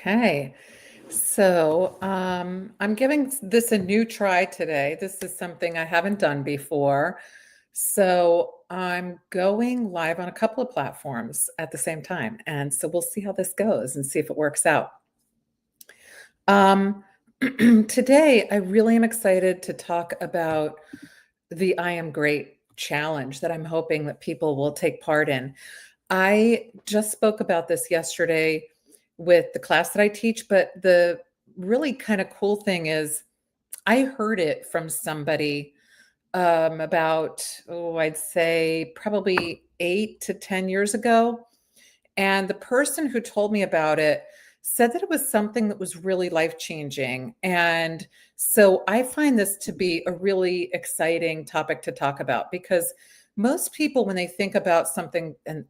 Okay. I'm giving this a new try today. This is something I haven't done before. So, I'm going live on a couple of platforms at the same time. And so we'll see how this goes and see if it works out. Um, Today, I really am excited to talk about the I Am Great challenge that I'm hoping that people will take part in. I just spoke about this yesterday with the class that I teach, but the really kind of cool thing is I heard it from somebody about, I'd say probably 8 to 10 years ago. And the person who told me about it said that it was something that was really life changing. And so I find this to be a really exciting topic to talk about because most people, when they think about something and,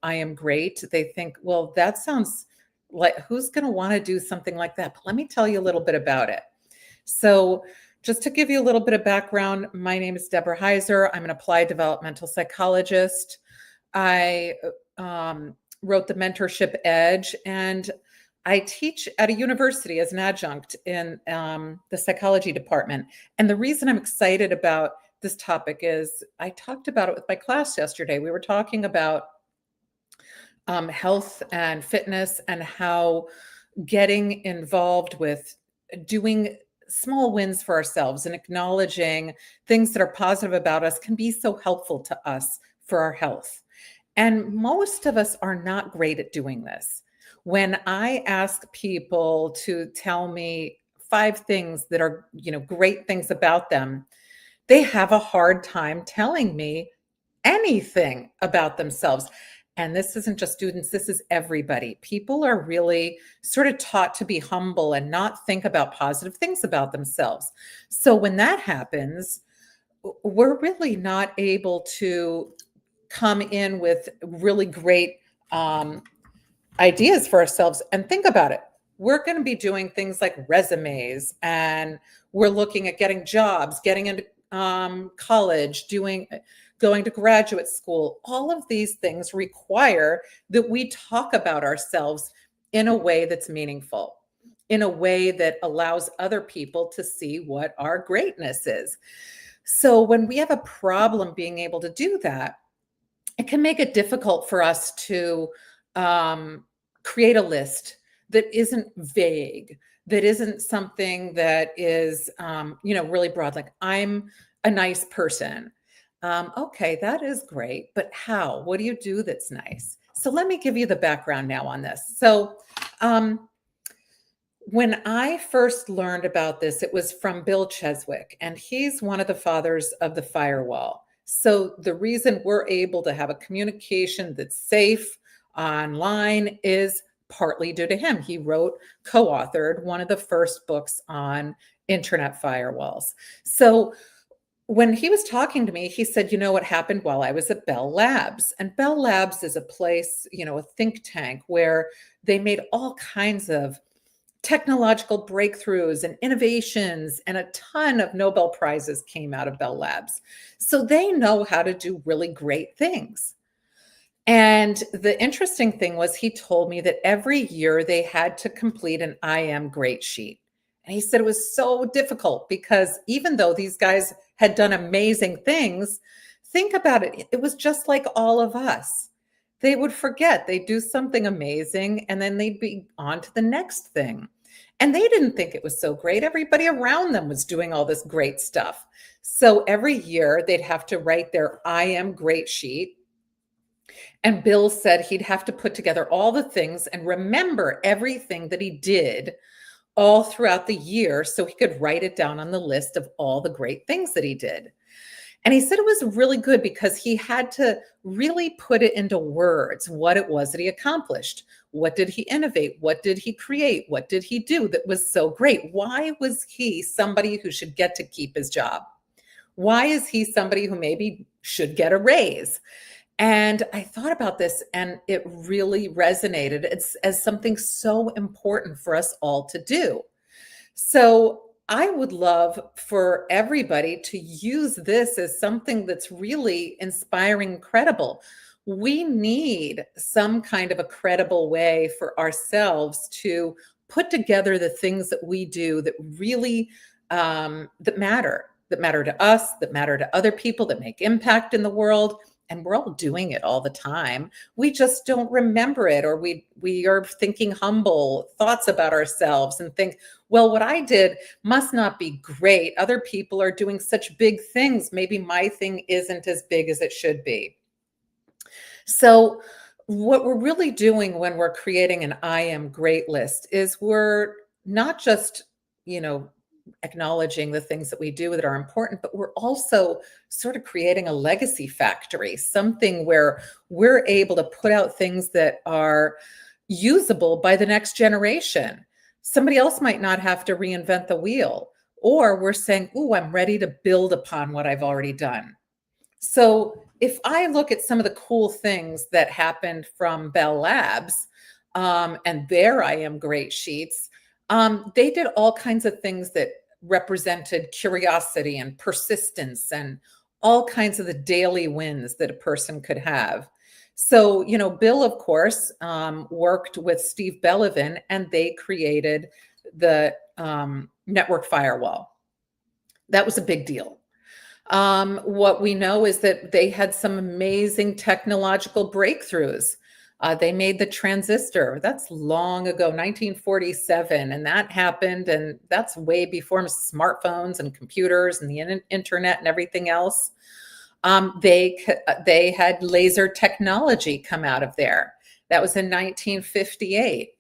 I am great, they think, well, that sounds like who's going to want to do something like that? But let me tell you a little bit about it. So, just to give you a little bit of background, my name is Deborah Heiser. I'm an applied developmental psychologist. I wrote the Mentorship Edge, and I teach at a university as an adjunct in the psychology department. And the reason I'm excited about this topic is I talked about it with my class yesterday. We were talking about health and fitness and how getting involved with doing small wins for ourselves and acknowledging things that are positive about us can be so helpful to us for our health. And most of us are not great at doing this. When I ask people to tell me 5 things that are, great things about them, they have a hard time telling me anything about themselves. And this isn't just students, this is everybody. People are really sort of taught to be humble and not think about positive things about themselves. So when that happens, we're really not able to come in with really great ideas for ourselves. And think about it. We're going to be doing things like resumes, and we're looking at getting jobs, getting into college, going to graduate school. All of these things require that we talk about ourselves in a way that's meaningful, in a way that allows other people to see what our greatness is. So when we have a problem being able to do that, it can make it difficult for us to create a list that isn't vague, that isn't something that is, really broad. Like, I'm a nice person. Okay, that is great, but how? What do you do that's nice? So let me give you the background now on this. So when I first learned about this, it was from Bill Cheswick, and he's one of the fathers of the firewall. So the reason we're able to have a communication that's safe online is partly due to him. He co-authored one of the first books on internet firewalls. So when he was talking to me, he said, what happened while I was at Bell Labs? And Bell Labs is a place, a think tank where they made all kinds of technological breakthroughs and innovations, and a ton of Nobel Prizes came out of Bell Labs. So they know how to do really great things. And the interesting thing was he told me that every year they had to complete an I Am Great sheet. And he said it was so difficult because even though these guys had done amazing things, think about it. It was just like all of us. They would forget, they'd do something amazing, and then they'd be on to the next thing. And they didn't think it was so great. Everybody around them was doing all this great stuff. So every year they'd have to write their I Am Great sheet. And Bill said he'd have to put together all the things and remember everything that he did all throughout the year so he could write it down on the list of all the great things that he did. And he said it was really good because he had to really put it into words, what it was that he accomplished. What did he innovate? What did he create? What did he do that was so great? Why was he somebody who should get to keep his job? Why is he somebody who maybe should get a raise? And I thought about this and it really resonated as something so important for us all to do. So I would love for everybody to use this as something that's really inspiring, credible. we need some kind of a credible way for ourselves to put together the things that we do that really that matter to us, that matter to other people, that make impact in the world. And we're all doing it all the time. We just don't remember it, or we are thinking humble thoughts about ourselves and think, well, what I did must not be great. Other people are doing such big things. Maybe my thing isn't as big as it should be. So, what we're really doing when we're creating an I am great list is we're not just, you know, acknowledging the things that we do that are important, but we're also sort of creating a legacy factory, something where we're able to put out things that are usable by the next generation. Somebody else might not have to reinvent the wheel, or we're saying, "Ooh, I'm ready to build upon what I've already done." So if I look at some of the cool things that happened from Bell Labs, and their I Am Great sheets, they did all kinds of things that represented curiosity and persistence and all kinds of the daily wins that a person could have. So, you know, Bill, of course, worked with Steve Bellevin, and they created the network firewall. That was a big deal. What we know is that they had some amazing technological breakthroughs. They made the transistor. That's long ago, 1947, and that happened, and that's way before smartphones and computers and the internet and everything else. They had laser technology come out of there. That was in 1958.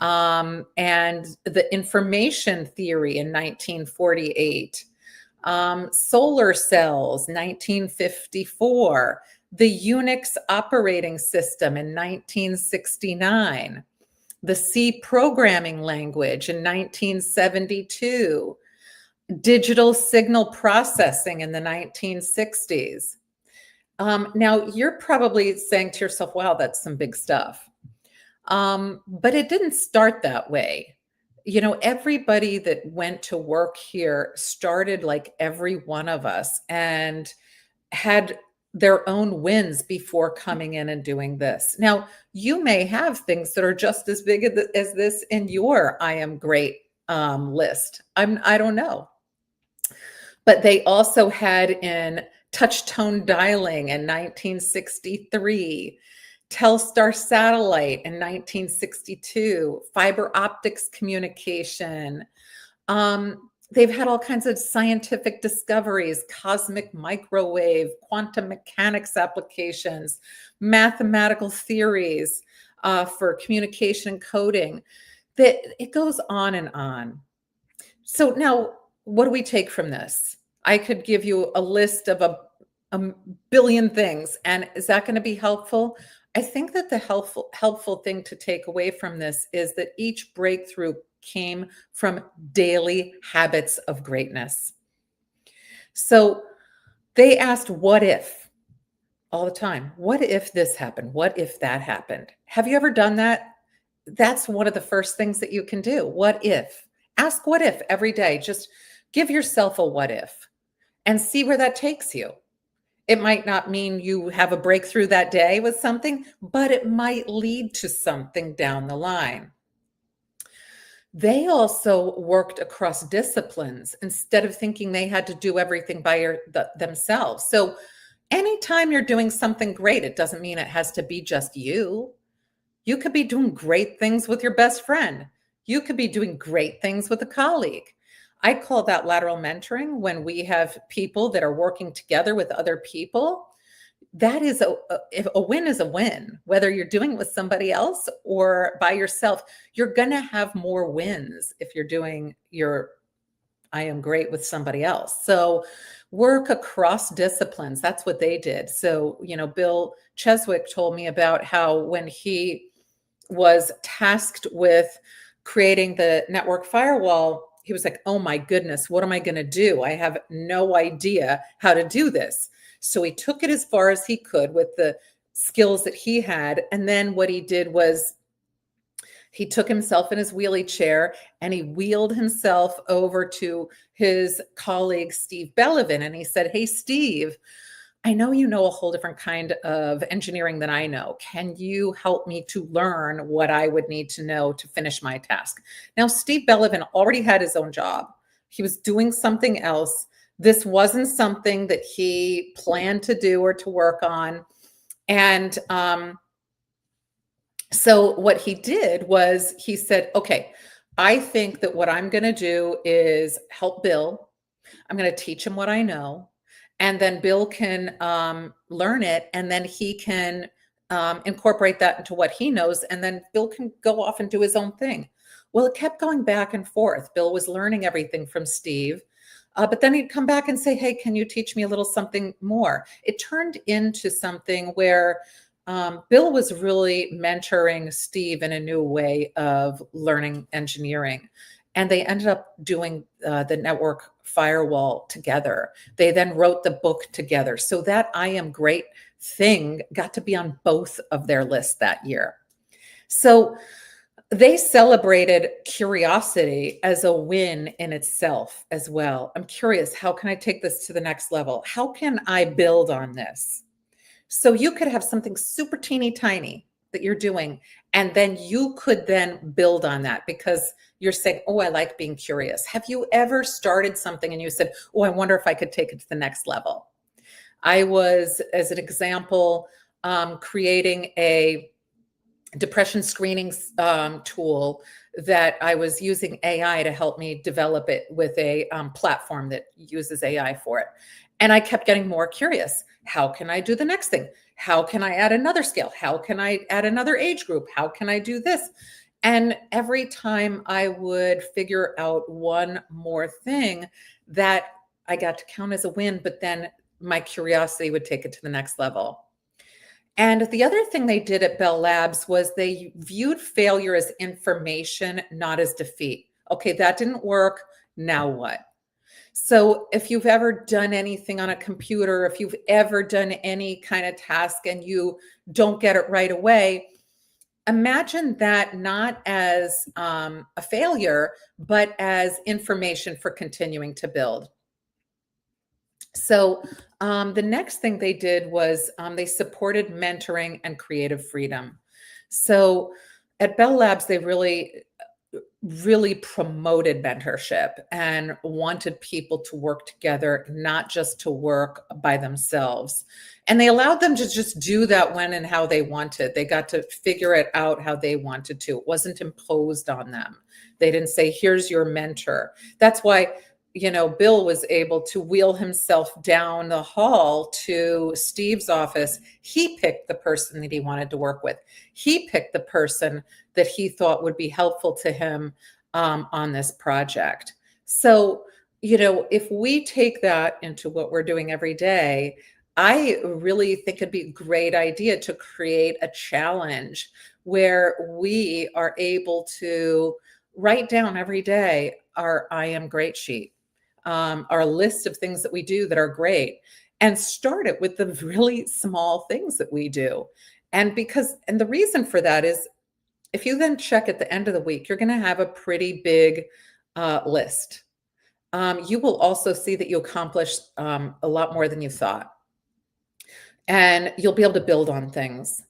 And the information theory in 1948. Solar cells, 1954, the Unix operating system in 1969, the C programming language in 1972, digital signal processing in the 1960s. Now, you're probably saying to yourself, wow, that's some big stuff. But it didn't start that way. You know, everybody that went to work here started like every one of us and had their own wins before coming in and doing this. Now, you may have things that are just as big as this in your I am great list. I don't know. But they also had in touch tone dialing in 1963, Telstar satellite in 1962, fiber optics communication. They've had all kinds of scientific discoveries, cosmic microwave, quantum mechanics applications, mathematical theories for communication and coding. That it goes on and on. So now, what do we take from this? I could give you a list of a billion things, and is that going to be helpful? I think that the helpful thing to take away from this is that each breakthrough came from daily habits of greatness. So they asked, what if? All the time. What if this happened? What if that happened? Have you ever done that? That's one of the first things that you can do. What if? Ask what if every day. Just give yourself a what if and see where that takes you. It might not mean you have a breakthrough that day with something, but it might lead to something down the line. They also worked across disciplines instead of thinking they had to do everything by themselves. So anytime you're doing something great, it doesn't mean it has to be just you. You could be doing great things with your best friend. You could be doing great things with a colleague. I call that lateral mentoring, when we have people that are working together with other people. That is a win is a win, whether you're doing it with somebody else or by yourself. You're going to have more wins if you're doing your I am great with somebody else. So work across disciplines. That's what they did. So, you know, Bill Cheswick told me about how when he was tasked with creating the network firewall, he was like, oh my goodness, what am I going to do? I have no idea how to do this. So he took it as far as he could with the skills that he had. And then what he did was he took himself in his wheelie chair and he wheeled himself over to his colleague, Steve Bellevin. And he said, hey, Steve, I know you know a whole different kind of engineering than I know. Can you help me to learn what I would need to know to finish my task? Now, Steve Bellevin already had his own job. He was doing something else. This wasn't something that he planned to do or to work on. And so what he did was he said, okay, I think that what I'm going to do is help Bill. I'm going to teach him what I know. And then Bill can learn it, and then he can incorporate that into what he knows. And then Bill can go off and do his own thing. Well, it kept going back and forth. Bill was learning everything from Steve. But then he'd come back and say, hey, can you teach me a little something more? It turned into something where Bill was really mentoring Steve in a new way of learning engineering. And they ended up doing the network firewall together. They then wrote the book together. So that I Am Great thing got to be on both of their lists that year. So they celebrated curiosity as a win in itself as well. I'm curious, how can I take this to the next level? How can I build on this? So you could have something super teeny tiny that you're doing, and then you could then build on that because you're saying, oh, I like being curious. Have you ever started something and you said, oh, I wonder if I could take it to the next level? I was, as an example, creating a depression screening tool that I was using AI to help me develop it with a platform that uses AI for it. And I kept getting more curious. How can I do the next thing? How can I add another scale? How can I add another age group? How can I do this? And every time I would figure out one more thing, that I got to count as a win, but then my curiosity would take it to the next level. And the other thing they did at Bell Labs was they viewed failure as information, not as defeat. Okay, that didn't work. Now what? So if you've ever done anything on a computer, if you've ever done any kind of task and you don't get it right away, imagine that not as a failure, but as information for continuing to build. So the next thing they did was they supported mentoring and creative freedom. So at Bell Labs, they really promoted mentorship and wanted people to work together, not just to work by themselves. And they allowed them to just do that when and how they wanted. They got to figure it out how they wanted to. It wasn't imposed on them. They didn't say, here's your mentor. That's why, Bill was able to wheel himself down the hall to Steve's office. He picked the person that he wanted to work with. He picked the person that he thought would be helpful to him on this project. So, if we take that into what we're doing every day, I really think it'd be a great idea to create a challenge where we are able to write down every day our I Am Great sheet, our list of things that we do that are great, and start it with the really small things that we do. And the reason for that is if you then check at the end of the week, you're going to have a pretty big list. You will also see that you accomplished a lot more than you thought. And you'll be able to build on things.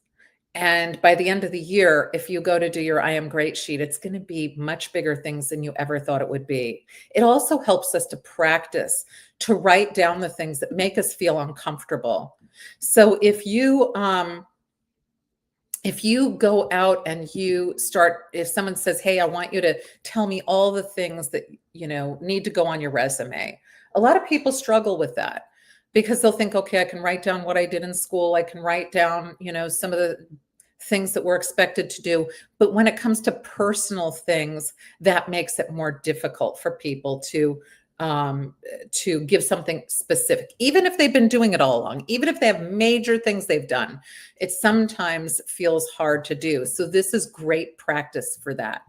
And by the end of the year, if you go to do your I Am Great sheet, it's going to be much bigger things than you ever thought it would be. It also helps us to practice, to write down the things that make us feel uncomfortable. So if you go out and if someone says, hey, I want you to tell me all the things that, need to go on your resume. A lot of people struggle with that because they'll think, okay, I can write down what I did in school. I can write down, some of the things that we're expected to do. But when it comes to personal things, that makes it more difficult for people to give something specific, even if they've been doing it all along, even if they have major things they've done, it sometimes feels hard to do. So this is great practice for that.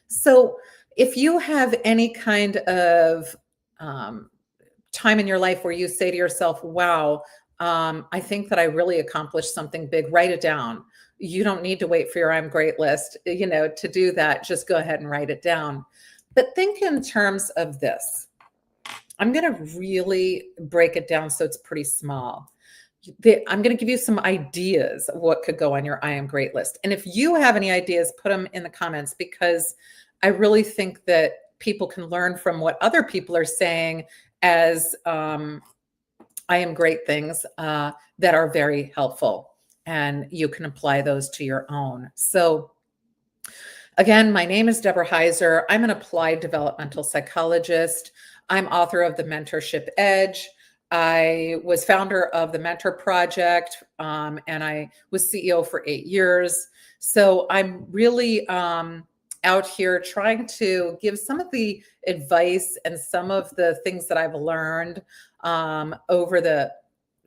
So if you have any kind of time in your life where you say to yourself, wow, I think that I really accomplished something big, write it down. You don't need to wait for your I'm Great list, to do that. Just go ahead and write it down. But think in terms of this. I'm going to really break it down so it's pretty small. I'm going to give you some ideas of what could go on your I am great list. And if you have any ideas, put them in the comments, because I really think that people can learn from what other people are saying as I am great things that are very helpful, and you can apply those to your own. So again, my name is Deborah Heiser. I'm an applied developmental psychologist. I'm author of The Mentorship Edge. I was founder of the Mentor Project, and I was CEO for 8 years. So I'm really out here trying to give some of the advice and some of the things that I've learned over the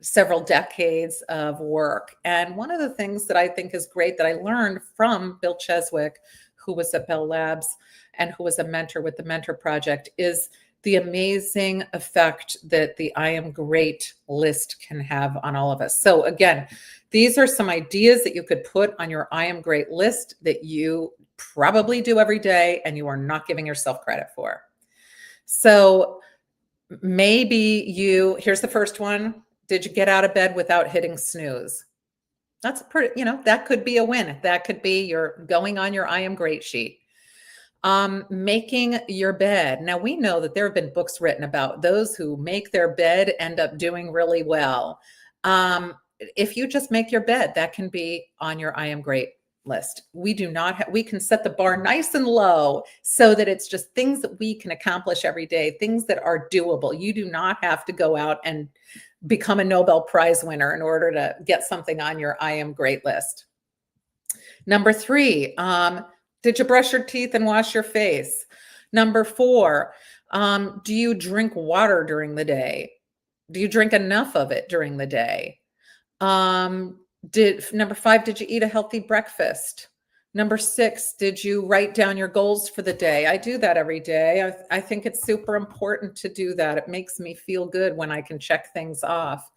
several decades of work. And one of the things that I think is great that I learned from Bill Cheswick, who was at Bell Labs and who was a mentor with the Mentor Project, is the amazing effect that the I am great list can have on all of us. So again, these are some ideas that you could put on your I am great list that you probably do every day and you are not giving yourself credit for. So maybe here's the first one. Did you get out of bed without hitting snooze? That's pretty, that could be a win. That could be you're going on your I am great sheet. Making your bed. Now we know that there have been books written about those who make their bed end up doing really well. If you just make your bed, that can be on your I am great list. We can set the bar nice and low so that it's just things that we can accomplish every day, things that are doable. You do not have to go out and become a Nobel Prize winner in order to get something on your I am great list. Number 3, did you brush your teeth and wash your face? Number 4, do you drink water during the day? Do you drink enough of it during the day? Number 5, did you eat a healthy breakfast? Number 6, did you write down your goals for the day? I do that every day. I think it's super important to do that. It makes me feel good when I can check things off.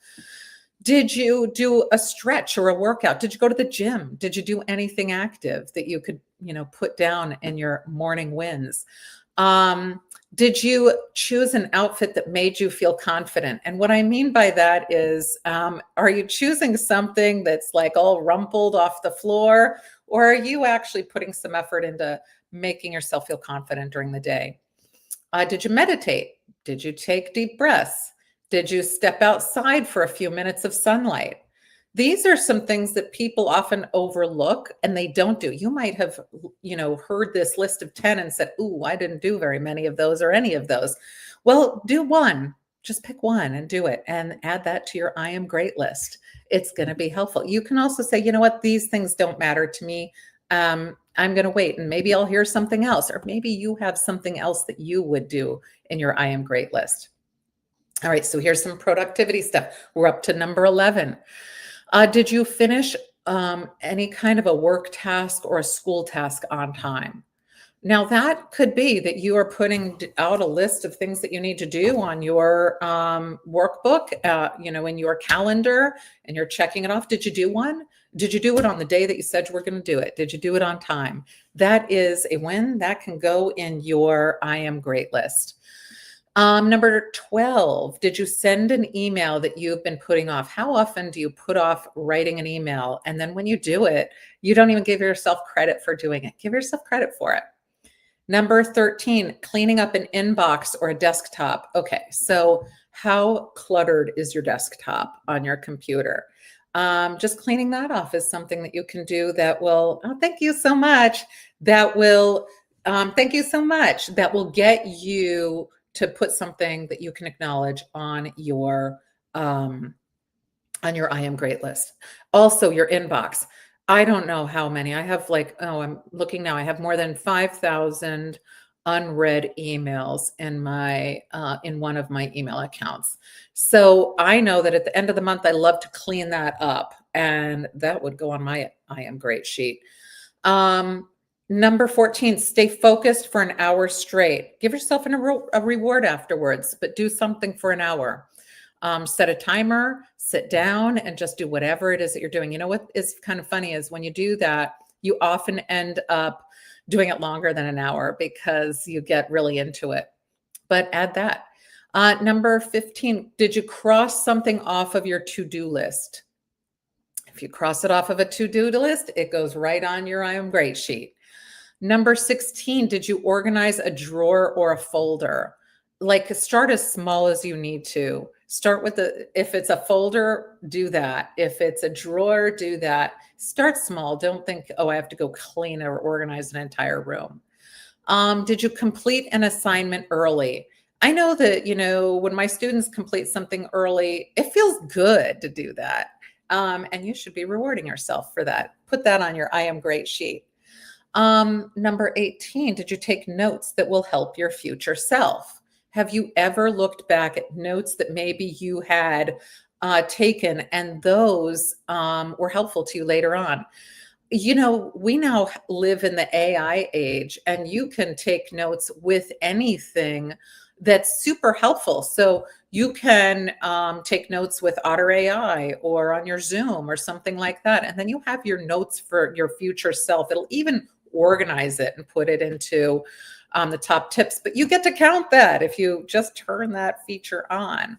Did you do a stretch or a workout? Did you go to the gym? Did you do anything active that you could, put down in your morning wins? Did you choose an outfit that made you feel confident? And what I mean by that is, are you choosing something that's like all rumpled off the floor, or are you actually putting some effort into making yourself feel confident during the day? Did you meditate? Did you take deep breaths? Did you step outside for a few minutes of sunlight? These are some things that people often overlook and they don't do. You might have, heard this list of 10 and said, "Ooh, I didn't do very many of those or any of those." Well, do one. Just pick one and do it and add that to your I am great list. It's going to be helpful. You can also say, you know what, these things don't matter to me. I'm going to wait and maybe I'll hear something else, or maybe you have something else that you would do in your I am great list. All right, so here's some productivity stuff. We're up to number 11. Did you finish any kind of a work task or a school task on time? Now, that could be that you are putting out a list of things that you need to do on your workbook, in your calendar, and you're checking it off. Did you do one? Did you do it on the day that you said you were going to do it? Did you do it on time? That is a win. That can go in your I am great list. Number 12, did you send an email that you've been putting off? How often do you put off writing an email? And then when you do it, you don't even give yourself credit for doing it. Give yourself credit for it. Number 13, cleaning up an inbox or a desktop. Okay, so how cluttered is your desktop on your computer? Just cleaning that off is something that you can do that will, thank you so much. Thank you so much. That will get you to put something that you can acknowledge on your I am great list. Also, your inbox. I don't know how many. I have I'm looking now. I have more than 5,000 unread emails in my in one of my email accounts. So I know that at the end of the month, I love to clean that up, and that would go on my I am great sheet. Number 14, stay focused for an hour straight. Give yourself a reward afterwards, but do something for an hour. Set a timer, sit down, and just do whatever it is that you're doing. You know what is kind of funny is when you do that, you often end up doing it longer than an hour because you get really into it. But add that. Number 15, did you cross something off of your to-do list? If you cross it off of a to-do list, it goes right on your I am great sheet. Number 16, did you organize a drawer or a folder? Like start as small as you need to. Start with if it's a folder, do that. If it's a drawer, do that. Start small. Don't think, oh, I have to go clean or organize an entire room. Did you complete an assignment early? I know that, when my students complete something early, it feels good to do that. And you should be rewarding yourself for that. Put that on your I am great sheet. Number 18, did you take notes that will help your future self? Have you ever looked back at notes that maybe you had taken and those were helpful to you later on? We now live in the AI age, and you can take notes with anything that's super helpful. So you can take notes with Otter AI or on your Zoom or something like that. And then you have your notes for your future self. It'll even organize it and put it into the top tips, but you get to count that if you just turn that feature on.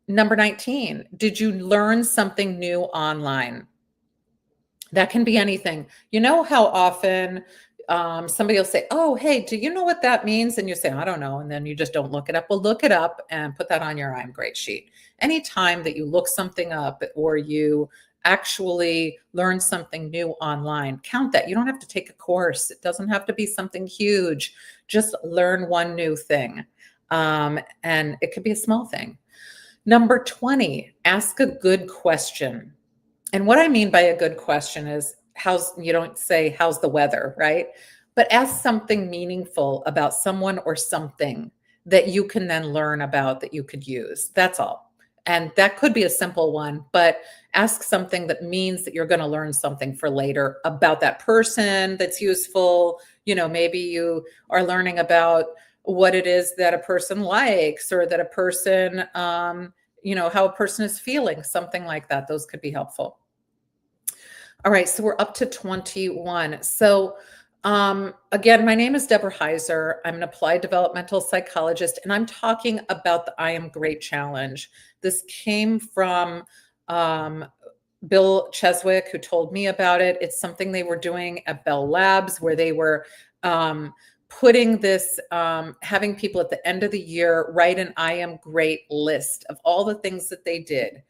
Number 19, did you learn something new online? That can be anything. You know how often somebody will say, oh, hey, do you know what that means? And you say, I don't know. And then you just don't look it up. Well, look it up and put that on your I'm great sheet. Anytime that you look something up or you actually learn something new online, count that. You don't have to take a course. It doesn't have to be something huge. Just learn one new thing. And it could be a small thing. Number 20, ask a good question. And what I mean by a good question is you don't say, how's the weather, right? But ask something meaningful about someone or something that you can then learn about that you could use. That's all. And that could be a simple one, but ask something that means that you're going to learn something for later about that person that's useful. Maybe you are learning about what it is that a person likes or that a person, how a person is feeling, something like that. Those could be helpful. All right, so we're up to 21. So again, my name is Deborah Heiser. I'm an applied developmental psychologist, and I'm talking about the I Am Great Challenge. This came from Bill Cheswick, who told me about it. It's something they were doing at Bell Labs, where they were putting this, having people at the end of the year write an I Am Great list of all the things that they did.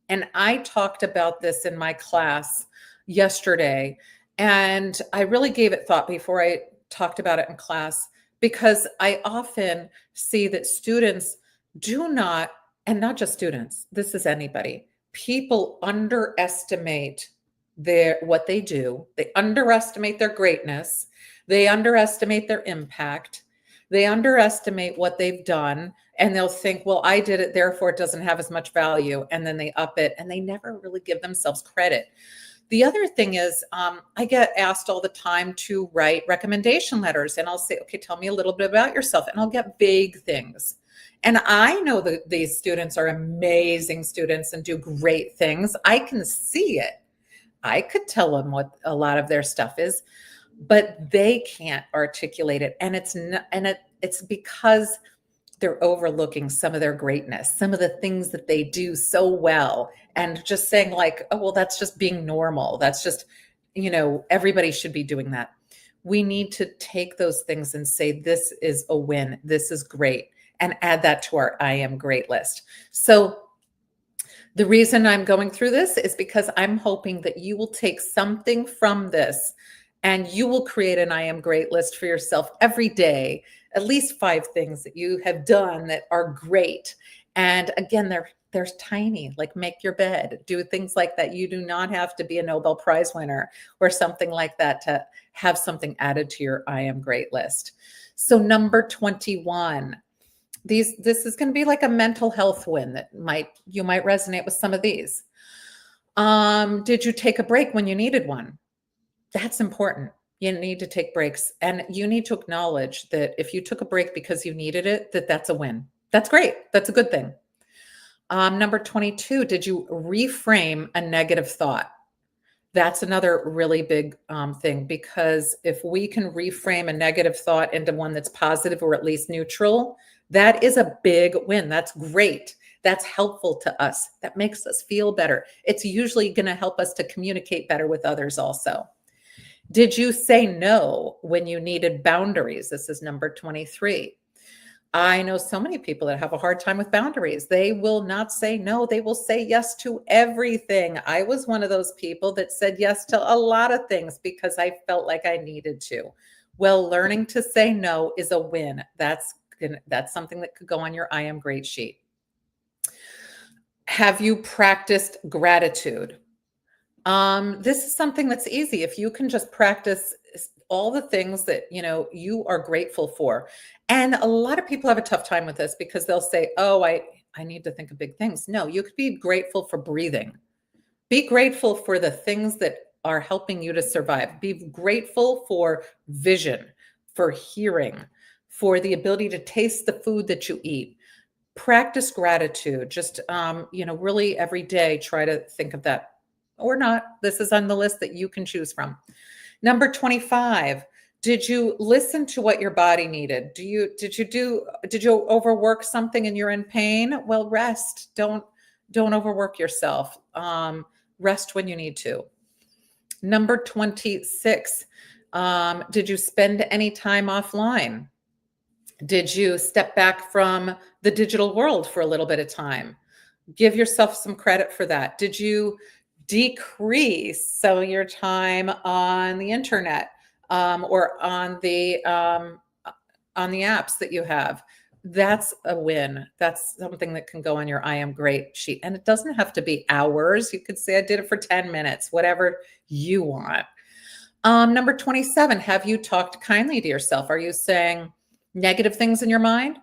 And I talked about this in my class yesterday, and I really gave it thought before I talked about it in class, because I often see that students do not, and not just students, this is anybody, people underestimate what they do. They underestimate their greatness. They underestimate their impact. They underestimate what they've done, and they'll think, well, I did it, therefore it doesn't have as much value. And then they up it, and they never really give themselves credit. The other thing is, I get asked all the time to write recommendation letters, and I'll say, okay, tell me a little bit about yourself. And I'll get vague things. And I know that these students are amazing students and do great things. I can see it. I could tell them what a lot of their stuff is, but they can't articulate it. And it's because they're overlooking some of their greatness, some of the things that they do so well, and just saying like, oh, well, that's just being normal. That's just, everybody should be doing that. We need to take those things and say, this is a win. This is great. And add that to our I am great list. So the reason I'm going through this is because I'm hoping that you will take something from this and you will create an I am great list for yourself every day, at least 5 things that you have done that are great. And again, they're tiny, like make your bed, do things like that. You do not have to be a Nobel Prize winner or something like that to have something added to your I am great list. So number 21, this is going to be like a mental health win that you might resonate with some of these. Did you take a break when you needed one? That's important. You need to take breaks, and you need to acknowledge that if you took a break because you needed it, that's a win. That's great. That's a good thing. Number 22, did you reframe a negative thought? That's another really big thing, because if we can reframe a negative thought into one that's positive or at least neutral, That is a big win. That's great. That's helpful to us. That makes us feel better. It's usually going to help us to communicate better with others also. Did you say no when you needed boundaries? This is number 23. I know so many people that have a hard time with boundaries. They will not say no. They will say yes to everything. I was one of those people that said yes to a lot of things because I felt like I needed to. Well, learning to say no is a win. That's something that could go on your I am great sheet. Have you practiced gratitude? This is something that's easy. If you can just practice all the things that, you are grateful for. And a lot of people have a tough time with this because they'll say, "Oh, I need to think of big things." No, you could be grateful for breathing. Be grateful for the things that are helping you to survive. Be grateful for vision, for hearing, for the ability to taste the food that you eat. Practice gratitude. Just, really every day, try to think of that or not. This is on the list that you can choose from. Number 25, did you listen to what your body needed? Did you overwork something and you're in pain? Well, rest. Don't overwork yourself. Rest when you need to. Number 26, did you spend any time offline? Did you step back from the digital world for a little bit of time? Give yourself some credit for that. Did you decrease some of your time on the internet or on the apps that you have? That's a win. That's something that can go on your I am great sheet. And it doesn't have to be hours. You could say I did it for 10 minutes, whatever you want. Number 27, have you talked kindly to yourself? Are you saying negative things in your mind?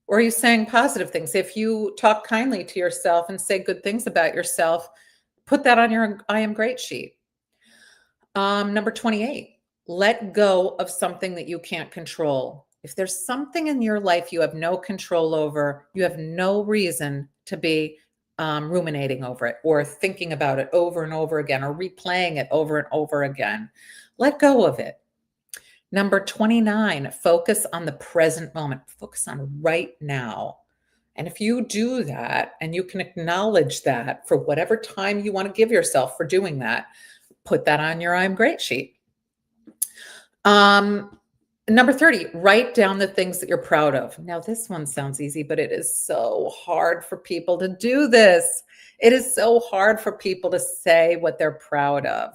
Or are you saying positive things? If you talk kindly to yourself and say good things about yourself, put that on your I am great sheet. Number 28, let go of something that you can't control. If there's something in your life you have no control over, you have no reason to be ruminating over it or thinking about it over and over again or replaying it over and over again. Let go of it. Number 29, focus on the present moment. Focus on right now. And if you do that and you can acknowledge that for whatever time you want to give yourself for doing that, put that on your I'm great sheet. Number 30, write down the things that you're proud of. Now, this one sounds easy, but it is so hard for people to do this. It is so hard for people to say what they're proud of.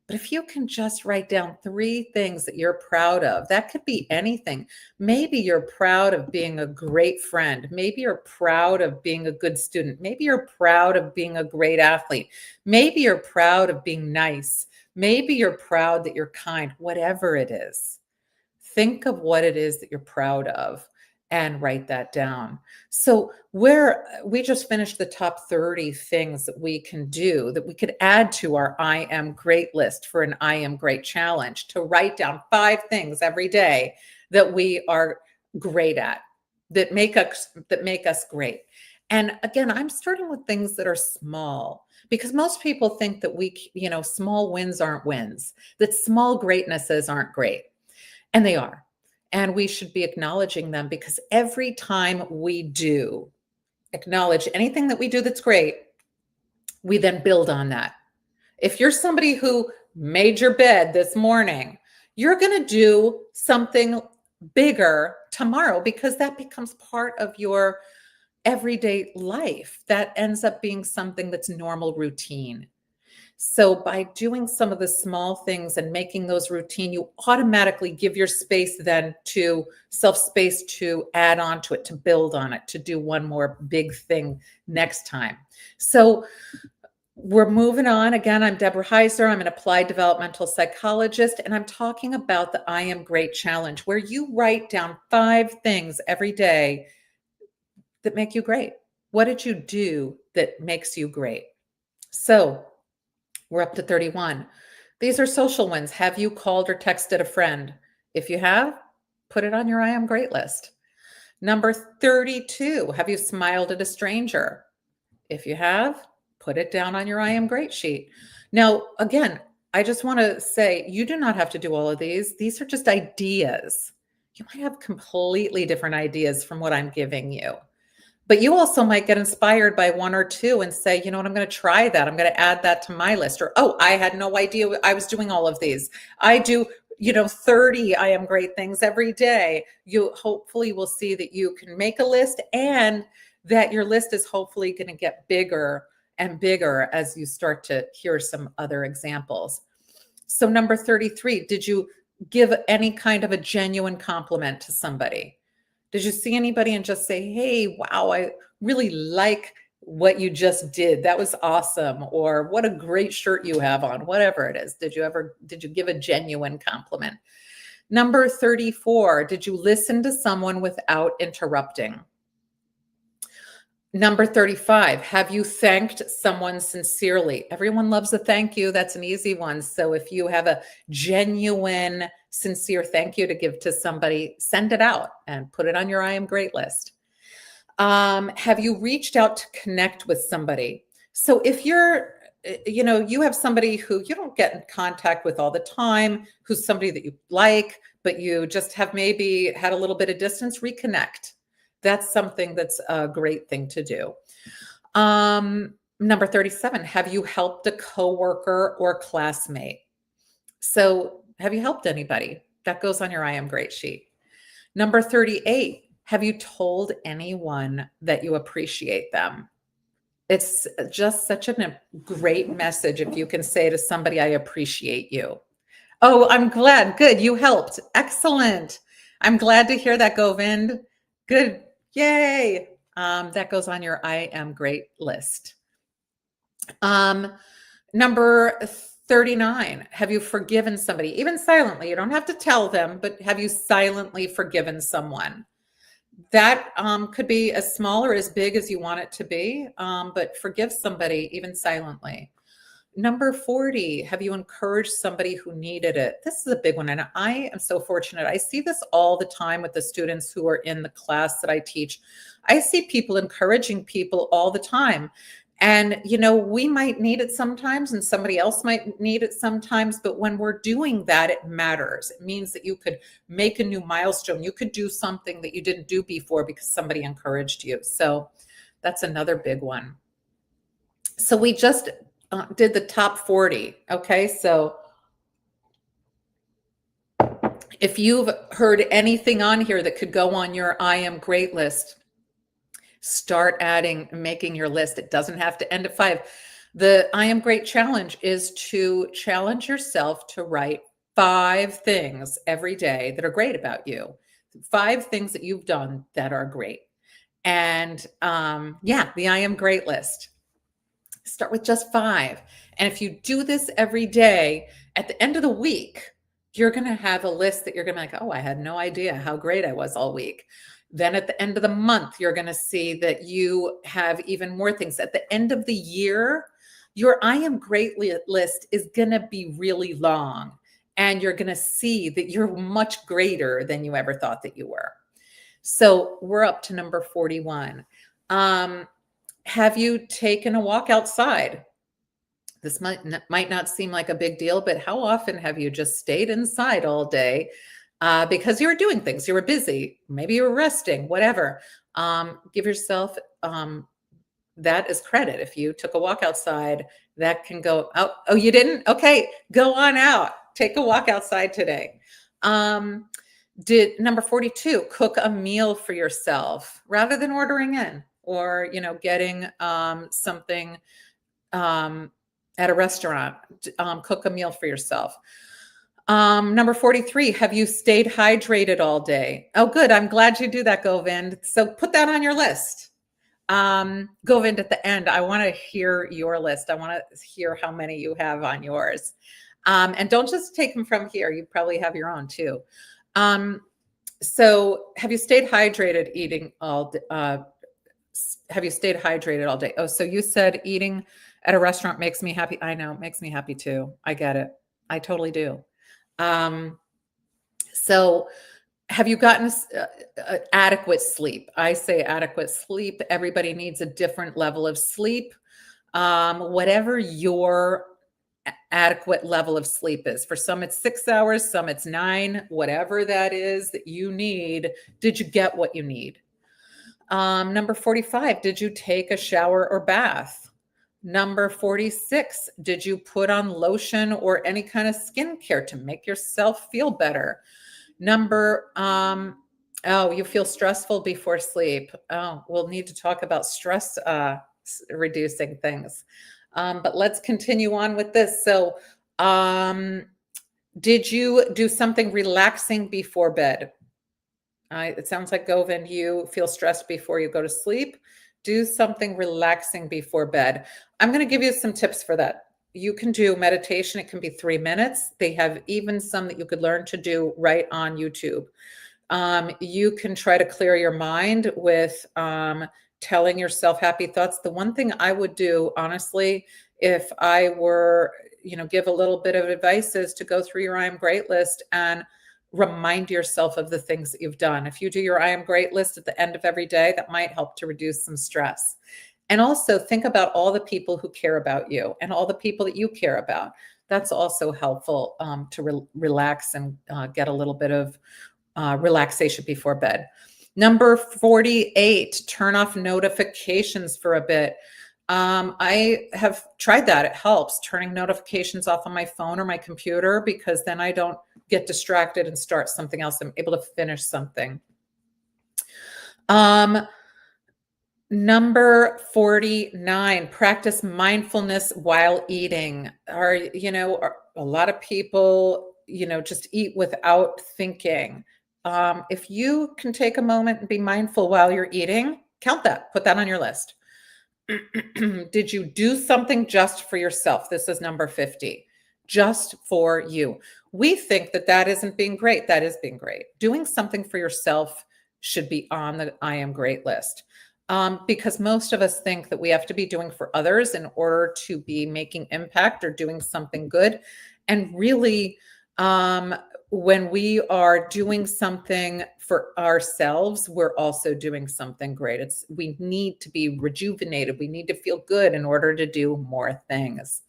But if you can just write down 3 things that you're proud of, that could be anything. Maybe you're proud of being a great friend. Maybe you're proud of being a good student. Maybe you're proud of being a great athlete. Maybe you're proud of being nice. Maybe you're proud that you're kind, whatever it is. Think of what it is that you're proud of and write that down. So we just finished the top 30 things that we can do that we could add to our I am great list for an I am great challenge, to write down 5 things every day that we are great at, that make us great. And again, I'm starting with things that are small because most people think that small wins aren't wins, that small greatnesses aren't great. And they are. And we should be acknowledging them because every time we do acknowledge anything that we do that's great, we then build on that. If you're somebody who made your bed this morning, you're going to do something bigger tomorrow because that becomes part of your everyday life. That ends up being something that's normal routine. So by doing some of the small things and making those routine, you automatically give your space then to self-space to add on to it, to build on it, to do one more big thing next time. So we're moving on. Again, I'm Deborah Heiser. I'm an applied developmental psychologist, and I'm talking about the I Am Great Challenge, where you write down 5 things every day that make you great. What did you do that makes you great? So we're up to 31. These are social wins. Have you called or texted a friend? If you have, put it on your I am great list. Number 32, have you smiled at a stranger? If you have, put it down on your I am great sheet. Now, again, I just want to say you do not have to do all of these. These are just ideas. you might have completely different ideas from what I'm giving you. But you also might get inspired by one or two and say, you know what, I'm going to try that. I'm going to add that to my list. Or, oh, I had no idea I was doing all of these. I do, 30 I am great things every day. You hopefully will see that you can make a list, and that your list is hopefully going to get bigger and bigger as you start to hear some other examples. So number 33, did you give any kind of a genuine compliment to somebody? Did you see anybody and just say, hey, wow, I really like what you just did. That was awesome. Or what a great shirt you have on, whatever it is. Did you give a genuine compliment? Number 34, did you listen to someone without interrupting? Number 35, have you thanked someone sincerely? Everyone loves a thank you. That's an easy one. So if you have a genuine, sincere thank you to give to somebody, send it out and put it on your I am great list. Have you reached out to connect with somebody? So if you have somebody who you don't get in contact with all the time, who's somebody that you like, but you just have maybe had a little bit of distance, reconnect. That's something that's a great thing to do. Number 37, have you helped a coworker or classmate? So have you helped anybody? That goes on your I am great sheet. Number 38, have you told anyone that you appreciate them? It's just such a great message if you can say to somebody, I appreciate you. Oh, I'm glad. Good. You helped. Excellent. I'm glad to hear that, Govind. Good. Yay. That goes on your I am great list. Number 39, have you forgiven somebody, even silently? You don't have to tell them, but have you silently forgiven someone? That could be as small or as big as you want it to be, but forgive somebody even silently. Number 40, have you encouraged somebody who needed it? This is a big one. And I am so fortunate. I see this all the time with the students who are in the class that I teach. I see people encouraging people all the time. And, we might need it sometimes and somebody else might need it sometimes. But when we're doing that, it matters. It means that you could make a new milestone. You could do something that you didn't do before because somebody encouraged you. So that's another big one. So we just did the top 40. Okay. So if you've heard anything on here that could go on your I am great list, start making your list. It doesn't have to end at 5. The I am great challenge is to challenge yourself to write 5 things every day that are great about you. 5 things that you've done that are great. And the I am great list. Start with just 5. And if you do this every day, at the end of the week, you're going to have a list that you're going to be like, oh, I had no idea how great I was all week. Then at the end of the month, you're going to see that you have even more things. At the end of the year, your I am great list is going to be really long. And you're going to see that you're much greater than you ever thought that you were. So we're up to number 41. Have you taken a walk outside? This might not seem like a big deal, but how often have you just stayed inside all day because you were doing things, you were busy, maybe you were resting, whatever. Give yourself that as credit. If you took a walk outside, that can go out. Oh, you didn't? Okay, go on out. Take a walk outside today. Did number 42, cook a meal for yourself rather than ordering in or, getting something at a restaurant, cook a meal for yourself. Number 43, have you stayed hydrated all day? Oh, good. I'm glad you do that, Govind. So put that on your list. Govind, at the end, I want to hear your list. I want to hear how many you have on yours. And don't just take them from here. You probably have your own too. So have you stayed hydrated have you stayed hydrated all day? Oh, so you said eating at a restaurant makes me happy. I know, it makes me happy too. I get it. I totally do. So have you gotten adequate sleep? I say adequate sleep. Everybody needs a different level of sleep. Whatever your adequate level of sleep is. For some, it's 6 hours, some it's 9, whatever that is that you need. Did you get what you need? Number 45, did you take a shower or bath? Number 46, did you put on lotion or any kind of skincare to make yourself feel better? Oh, you feel stressful before sleep. Oh, we'll need to talk about stress reducing things. But let's continue on with this. So, did you do something relaxing before bed? It sounds like, Govind, you feel stressed before you go to sleep. Do something relaxing before bed. I'm going to give you some tips for that. You can do meditation. It can be 3 minutes. They have even some that you could learn to do right on YouTube. You can try to clear your mind with telling yourself happy thoughts. The one thing I would do, honestly, if I were, give a little bit of advice, is to go through your I am great list and remind yourself of the things that you've done. If you do your I am great list at the end of every day, that might help to reduce some stress. And also think about all the people who care about you and all the people that you care about. That's also helpful to relax and get a little bit of relaxation before bed. Number 48, turn off notifications for a bit. I have tried that. It helps, turning notifications off on my phone or my computer, because then I don't get distracted and start something else. I'm able to finish something. Number 49, practice mindfulness while eating. A lot of people, just eat without thinking. If you can take a moment and be mindful while you're eating, count that, put that on your list. Did you do something just for yourself? This is number 50, just for you. We think that isn't being great. That is being great. Doing something for yourself should be on the I am great list. Because most of us think that we have to be doing for others in order to be making impact or doing something good. And really, when we are doing something for ourselves, we're also doing something great. We need to be rejuvenated. We need to feel good in order to do more things.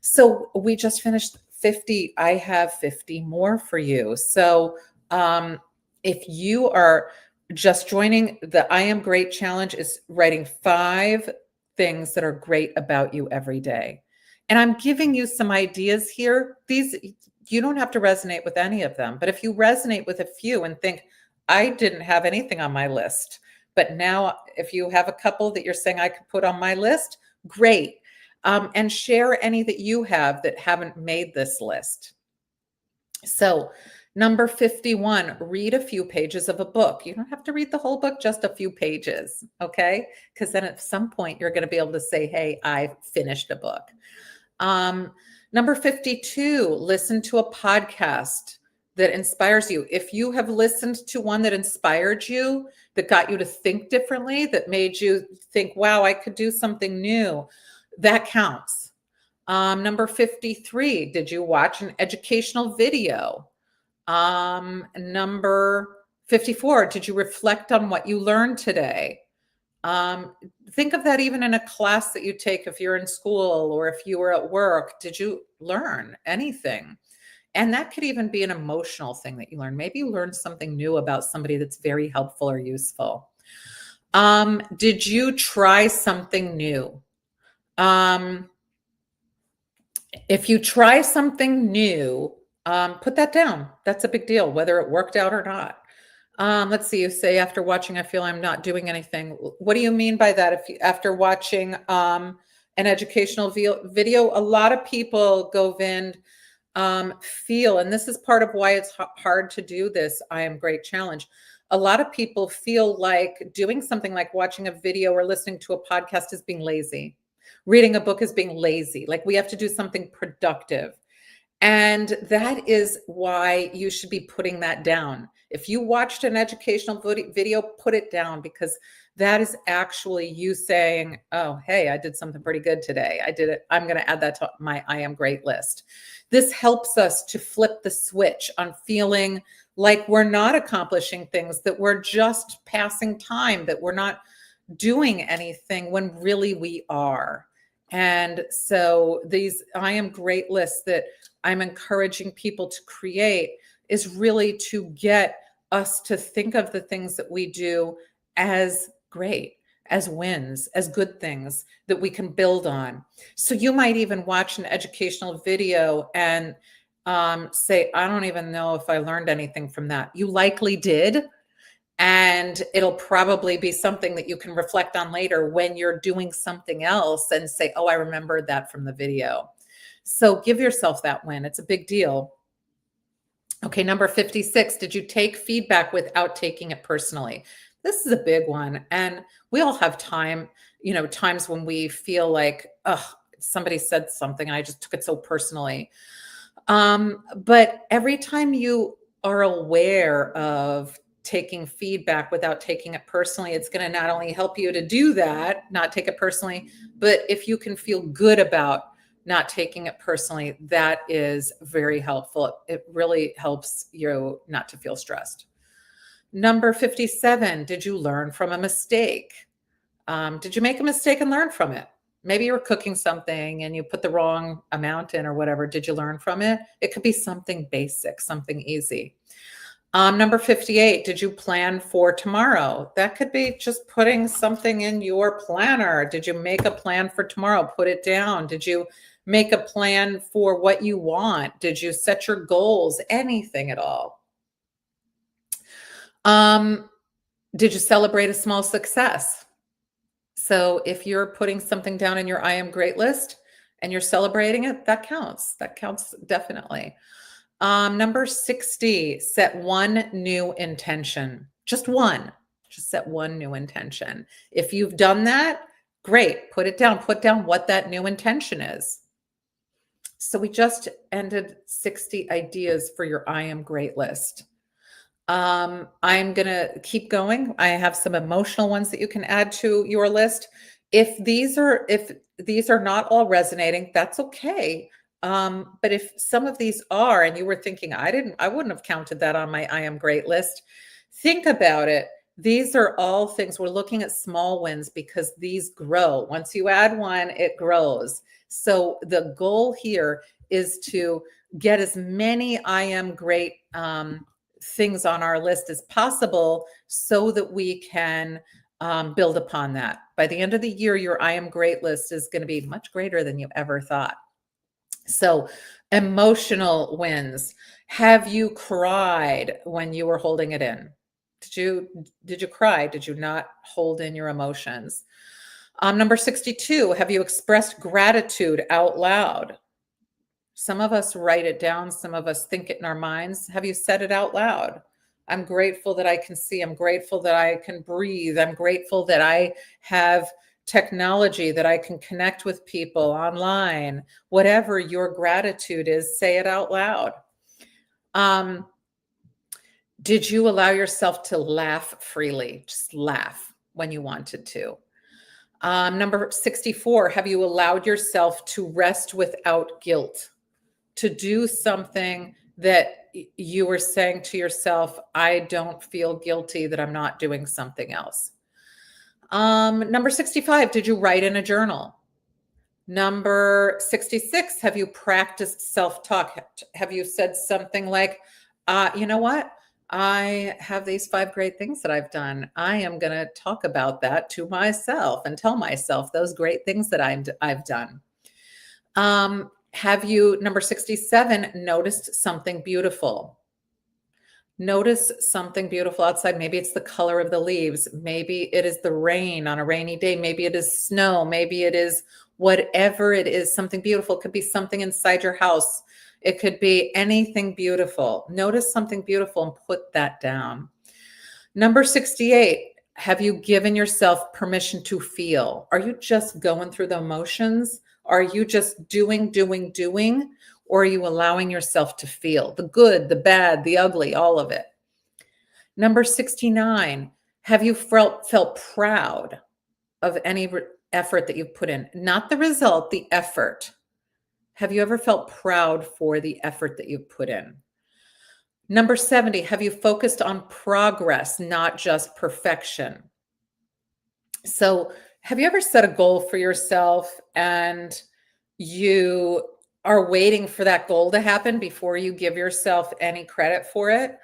So we just finished 50. I have 50 more for you. So if you are just joining, the I Am Great Challenge is writing 5 things that are great about you every day. And I'm giving you some ideas here. You don't have to resonate with any of them, but if you resonate with a few and think, I didn't have anything on my list, but now if you have a couple that you're saying I could put on my list, great. And share any that you have that haven't made this list. So number 51, read a few pages of a book. You don't have to read the whole book, just a few pages, okay? Because then at some point you're going to be able to say, hey, I finished a book. Number 52, listen to a podcast that inspires you. If you have listened to one that inspired you, that got you to think differently, that made you think, wow, I could do something new, that counts. Number 53, did you watch an educational video? Number 54, did you reflect on what you learned today? Think of that even in a class that you take if you're in school or if you were at work. Did you learn anything? And that could even be an emotional thing that you learn. Maybe you learned something new about somebody that's very helpful or useful. Did you try something new? If you try something new, put that down. That's a big deal, whether it worked out or not. Let's see, you say, after watching, I feel I'm not doing anything. What do you mean by that? After watching an educational video, a lot of people, Govind, feel, and this is part of why it's hard to do this I Am Great Challenge. A lot of people feel like doing something like watching a video or listening to a podcast is being lazy. Reading a book is being lazy. Like we have to do something productive. And that is why you should be putting that down. If you watched an educational video, put it down, because that is actually you saying, oh, hey, I did something pretty good today. I did it. I'm going to add that to my I Am Great list. This helps us to flip the switch on feeling like we're not accomplishing things, that we're just passing time, that we're not doing anything when really we are. And so these I am great lists that I'm encouraging people to create is really to get us to think of the things that we do as great, as wins, as good things that we can build on. So you might even watch an educational video and say, I don't even know if I learned anything from that. You likely did. And it'll probably be something that you can reflect on later when you're doing something else and say, oh, I remembered that from the video. So give yourself that win. It's a big deal. Okay, number 56, did you take feedback without taking it personally? This is a big one. And we all have times when we feel like, oh, somebody said something, I just took it so personally. But every time you are aware of taking feedback without taking it personally, it's going to not only help you to do that, not take it personally, but if you can feel good about not taking it personally, that is very helpful. It really helps you not to feel stressed. Number 57, did you learn from a mistake? Did you make a mistake and learn from it? Maybe you were cooking something and you put the wrong amount in or whatever. Did you learn from it? It could be something basic, something easy. Number 58, did you plan for tomorrow? That could be just putting something in your planner. Did you make a plan for tomorrow? Put it down. Did you make a plan for what you want? Did you set your goals? Anything at all. Did you celebrate a small success? So if you're putting something down in your I am great list and you're celebrating it, that counts. That counts definitely. Number 60, set one new intention. Just one. Just set one new intention. If you've done that, great. Put it down. Put down what that new intention is. So we just ended 60 ideas for your I am great list. I'm going to keep going. I have some emotional ones that you can add to your list. If these are not all resonating, that's okay. But if some of these are, and you were thinking, I wouldn't have counted that on my I am great list. Think about it. These are all things we're looking at small wins because these grow. Once you add one, it grows. So the goal here is to get as many I am great things on our list as possible so that we can build upon that. By the end of the year, your I am great list is going to be much greater than you ever thought. So emotional wins. Have you cried when you were holding it in? Did you cry? Did you not hold in your emotions? Number 62, have you expressed gratitude out loud? Some of us write it down. Some of us think it in our minds. Have you said it out loud? I'm grateful that I can see. I'm grateful that I can breathe. I'm grateful that I have technology, that I can connect with people online. Whatever your gratitude is, say it out loud. Did you allow yourself to laugh freely? Just laugh when you wanted to. Number 64, have you allowed yourself to rest without guilt? To do something that you were saying to yourself, I don't feel guilty that I'm not doing something else. Number 65, did you write in a journal? Number 66, have you practiced self-talk? Have you said something like, you know what? I have these 5 great things that I've done. I am going to talk about that to myself and tell myself those great things that I've done. Have you, number 67, noticed something beautiful? Notice something beautiful outside. Maybe it's the color of the leaves. Maybe it is the rain on a rainy day. Maybe it is snow. Maybe it is whatever it is, something beautiful. It could be something inside your house. It could be anything beautiful. Notice something beautiful and put that down. Number 68, have you given yourself permission to feel? Are you just going through the emotions? Are you just doing? Or are you allowing yourself to feel the good, the bad, the ugly, all of it? Number 69, have you felt proud of any effort that you've put in? Not the result, the effort. Have you ever felt proud for the effort that you've put in? Number 70, have you focused on progress, not just perfection? So Have you ever set a goal for yourself and you are waiting for that goal to happen before you give yourself any credit for it?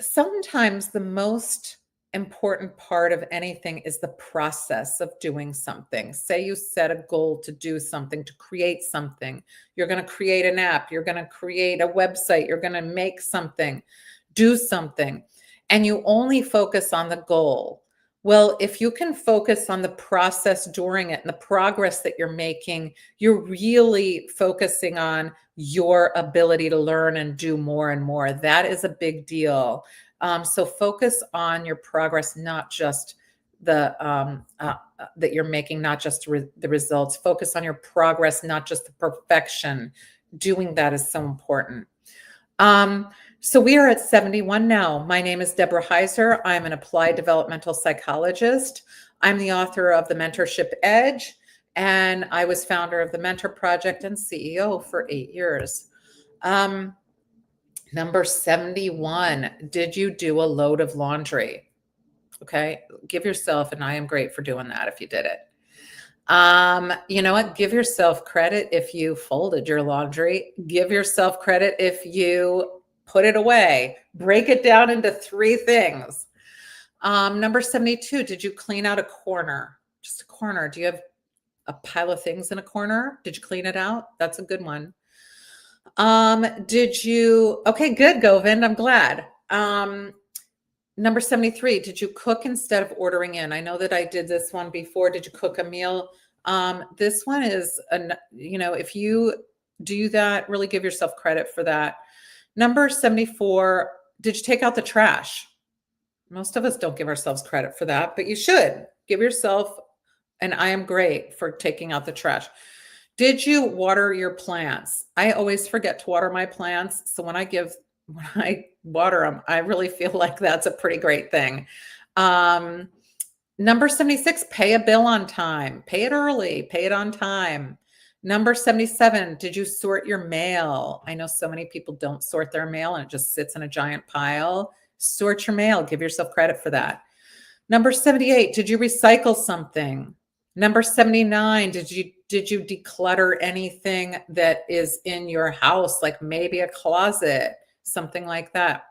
Sometimes the most important part of anything is the process of doing something. Say you set a goal to do something, to create something. You're going to create an app, you're going to create a website, you're going to make something, do something, and you only focus on the goal. Well, if you can focus on the process during it and the progress that you're making, you're really focusing on your ability to learn and do more and more. That is a big deal. So focus on your progress, not just that you're making, not just the results. Focus on your progress, not just the perfection. Doing that is so important. So we are at 71 now. My name is Deborah Heiser. I'm an applied developmental psychologist. I'm the author of The Mentorship Edge, and I was founder of the Mentor Project and CEO for 8 years. Number 71, did you do a load of laundry? Okay, give yourself an I am great for doing that if you did it. You know what? Give yourself credit if you folded your laundry. Give yourself credit if you put it away. Break it down into 3 things. Number 72, did you clean out a corner? Just a corner. Do you have a pile of things in a corner? Did you clean it out? That's a good one. Okay, good, Govind. I'm glad. Number 73, did you cook instead of ordering in? I know that I did this one before. Did you cook a meal? This one is, if you do that, really give yourself credit for that. Number 74, did you take out the trash? Most of us don't give ourselves credit for that, but you should. Give yourself an I am great for taking out the trash. Did you water your plants? I always forget to water my plants. So when I water them, I really feel like that's a pretty great thing. Number 76, pay a bill on time. Pay it early, pay it on time. Number 77, did you sort your mail? I know so many people don't sort their mail and it just sits in a giant pile. Sort your mail, give yourself credit for that. Number 78, did you recycle something? Number 79, did you declutter anything that is in your house, like maybe a closet, something like that?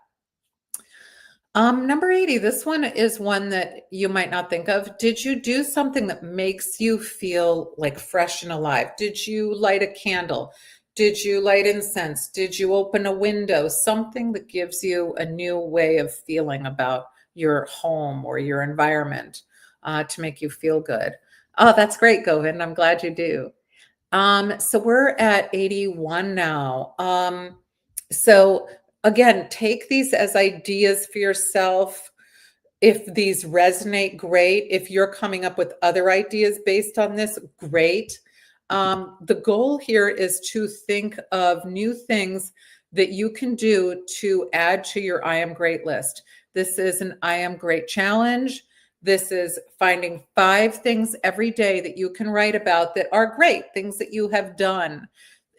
Number 80, this one is one that you might not think of. Did you do something that makes you feel like fresh and alive? Did you light a candle? Did you light incense? Did you open a window? Something that gives you a new way of feeling about your home or your environment to make you feel good. Oh, that's great, Govind. I'm glad you do. So we're at 81 now. So again, take these as ideas for yourself. If these resonate, great. If you're coming up with other ideas based on this, great. The goal here is to think of new things that you can do to add to your I am great list. This is an I am great challenge. This is finding 5 things every day that you can write about that are great, things that you have done.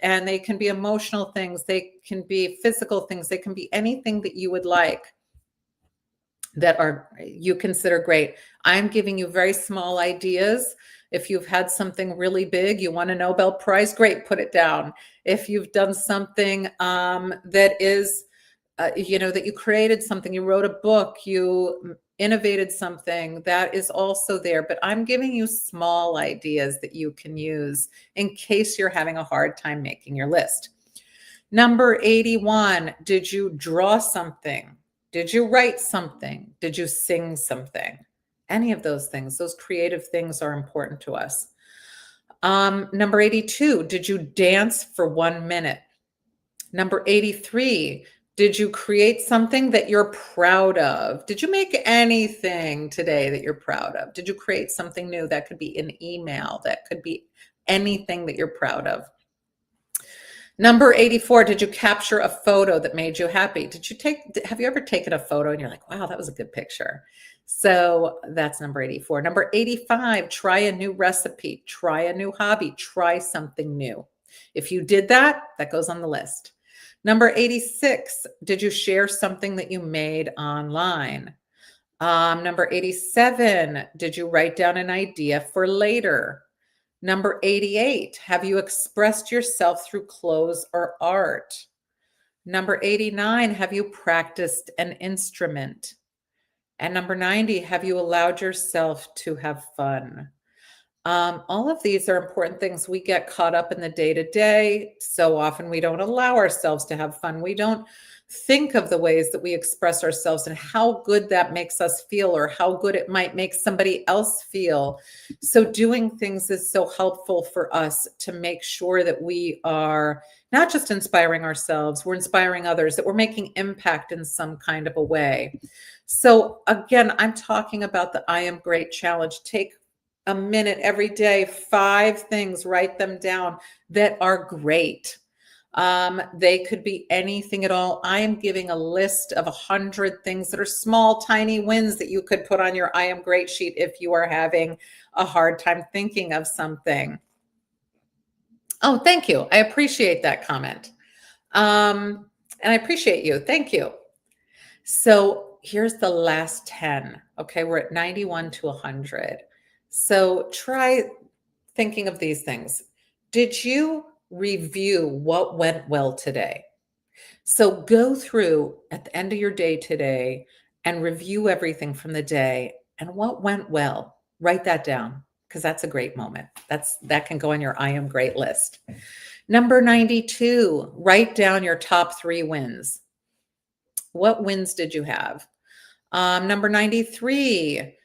And they can be emotional things, they can be physical things, they can be anything that you would like that you consider great. I'm giving you very small ideas. If you've had something really big, you won a Nobel Prize, great, put it down. If you've done something that is, that you created something, you wrote a book, you innovated something, that is also there. But I'm giving you small ideas that you can use in case you're having a hard time making your list. Number 81, did you draw something? Did you write something? Did you sing something? Any of those things, those creative things are important to us. Number 82, did you dance for 1 minute? Number 83, did you create something that you're proud of? Did you make anything today that you're proud of? Did you create something new? That could be an email. That could be anything that you're proud of. Number 84, did you capture a photo that made you happy? Have you ever taken a photo and you're like, wow, that was a good picture? So that's number 84. Number 85, try a new recipe, try a new hobby, try something new. If you did that, that goes on the list. Number 86, did you share something that you made online? Number 87, did you write down an idea for later? Number 88, have you expressed yourself through clothes or art? Number 89, have you practiced an instrument? And number 90, have you allowed yourself to have fun? All of these are important things. We get caught up in the day to day. So often we don't allow ourselves to have fun. We don't think of the ways that we express ourselves and how good that makes us feel or how good it might make somebody else feel. So doing things is so helpful for us to make sure that we are not just inspiring ourselves, we're inspiring others, that we're making impact in some kind of a way. So again, I'm talking about the I Am Great challenge. Take a minute every day, 5 things, write them down that are great. They could be anything at all. I am giving a list of 100 things that are small, tiny wins that you could put on your I Am Great sheet if you are having a hard time thinking of something. Oh, thank you. I appreciate that comment. And I appreciate you. Thank you. So here's the last 10. Okay, we're at 91 to 100. So try thinking of these things. Did you review what went well today? So go through at the end of your day today and review everything from the day and what went well. Write that down because that's a great moment. That can go on your I Am Great list. Number 92, write down your top 3 wins. What wins did you have? Number 93,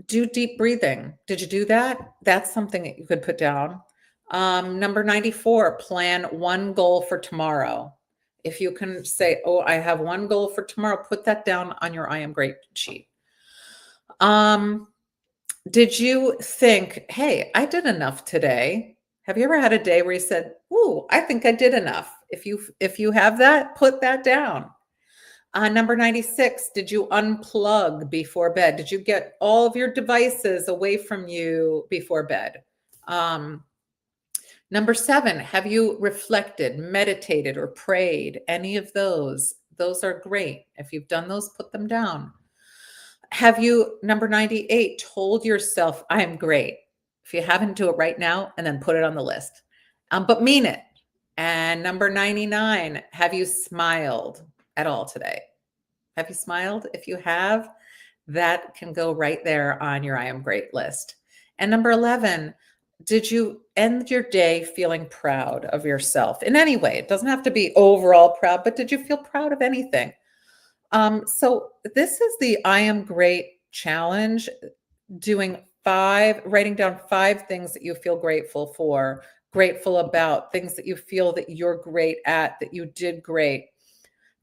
do deep breathing. Did you do that? That's something that you could put down. Number 94, plan one goal for tomorrow. If you can say, oh, I have one goal for tomorrow, put that down on your I Am Great sheet. Did you think, hey, I did enough today? Have you ever had a day where you said, ooh, I think I did enough? If you have that, put that down. Number 96, did you unplug before bed? Did you get all of your devices away from you before bed? Number 7, have you reflected, meditated, or prayed? Any of those? Those are great. If you've done those, put them down. Have you, number 98, told yourself, I am great? If you haven't, do it right now and then put it on the list. But mean it. And number 99, have you smiled at all today? Have you smiled? If you have, that can go right there on your I Am Great list. And number 11, did you end your day feeling proud of yourself in any way? It doesn't have to be overall proud, but did you feel proud of anything? So this is the I Am Great challenge, writing down 5 things that you feel grateful for, grateful about, things that you feel that you're great at, that you did great.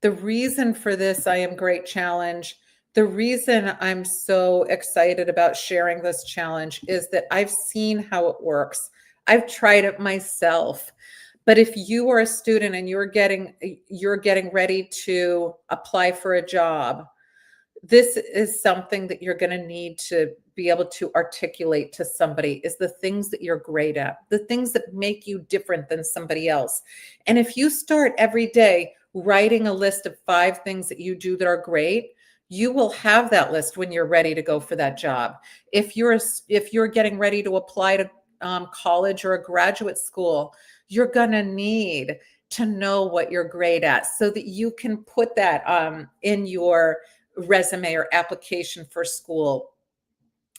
The reason for this I Am Great challenge, the reason I'm so excited about sharing this challenge is that I've seen how it works. I've tried it myself. But if you are a student and you're getting ready to apply for a job, this is something that you're going to need to be able to articulate to somebody, is the things that you're great at, the things that make you different than somebody else. And if you start every day writing a list of 5 things that you do that are great, you will have that list when you're ready to go for that job. If you're getting ready to apply to college or a graduate school, you're going to need to know what you're great at so that you can put that in your resume or application for school.